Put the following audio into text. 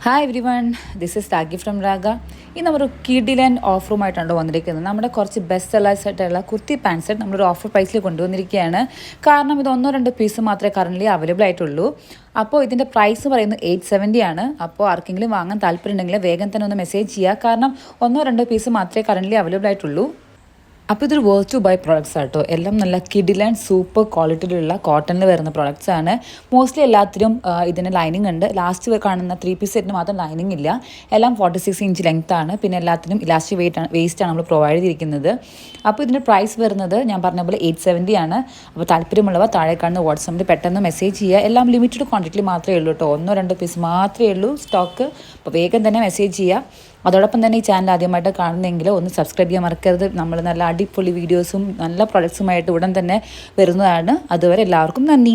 Hi everyone, this is Thagi from Raga. ഇന്ന് നമ്മൾ കിഡിലൻ ഓഫറുമായിട്ടാണ് വന്നിരിക്കുന്നത്. നമ്മുടെ കുറച്ച് ബെസ്റ്റ് സെല്ലേഴ്സ് ആയിട്ടുള്ള കുർത്തി പാൻറ് സെറ്റ് നമ്മളൊരു ഓഫർ പ്രൈസിൽ കൊണ്ടുവന്നിരിക്കുകയാണ്. കാരണം ഇത് 1-2 പീസ് മാത്രമേ കറൻ്റ് അവൈലബിൾ ആയിട്ടുള്ളൂ. അപ്പോൾ ഇതിൻ്റെ പ്രൈസ് പറയുന്നത് 870 ആണ്. അപ്പോൾ ആർക്കെങ്കിലും വാങ്ങാൻ താല്പര്യമുണ്ടെങ്കിൽ വേഗം തന്നെ ഒന്ന് മെസ്സേജ് ചെയ്യുക. കാരണം 1-2 പീസ് മാത്രമേ കറൻ്റ് അവൈലബിൾ ആയിട്ടുള്ളൂ. അപ്പോൾ ഇതൊരു വേർത്ത് ടു ബൈ പ്രോഡക്റ്റ്സ് ആട്ടോ. എല്ലാം നല്ല കിഡിലൻ സൂപ്പർ ക്വാളിറ്റിയിലുള്ള കോട്ടണിൽ വരുന്ന പ്രോഡക്റ്റ്സ് ആണ്. മോസ്റ്റ്ലി എല്ലാത്തിലും ഇതിന് ലൈനിങ് ഉണ്ട്. ലാസ്റ്റ് കാണുന്ന 3 പീസ് സെറ്റിന് മാത്രം ലൈനിങ് ഇല്ല. എല്ലാം 46 ഇഞ്ച് ലെങ്ത് ആണ്. പിന്നെ എല്ലാത്തിനും ഇലാസ്റ്റിക് വേസ്റ്റാണ് നമ്മൾ പ്രൊവൈഡ് ചെയ്തിരിക്കുന്നത്. അപ്പോൾ ഇതിൻ്റെ പ്രൈസ് വരുന്നത് ഞാൻ പറഞ്ഞ പോലെ 870 ആണ്. അപ്പോൾ താല്പര്യമുള്ളവർ താഴെ കാണുന്ന വാട്സാപ്പിൽ പെട്ടെന്ന് മെസ്സേജ് ചെയ്യുക. എല്ലാം ലിമിറ്റഡ് ക്വാണ്ടിറ്റിയിൽ മാത്രമേ ഉള്ളൂ കേട്ടോ. 1-2 പീസ് മാത്രമേ ഉള്ളൂ സ്റ്റോക്ക്. അപ്പോൾ വേഗം തന്നെ മെസ്സേജ് ചെയ്യുക. അതോടൊപ്പം തന്നെ ഈ ചാനൽ ആദ്യമായിട്ട് കാണുന്നെങ്കിൽ ഒന്ന് സബ്സ്ക്രൈബ് ചെയ്യാൻ മറക്കരുത്. നമ്മൾ നല്ല അടിപൊളി വീഡിയോസും നല്ല പ്രൊഡക്ട്സുമായിട്ട് ഉടൻ തന്നെ വരുന്നതാണ്. അതുവരെ എല്ലാവർക്കും നന്ദി.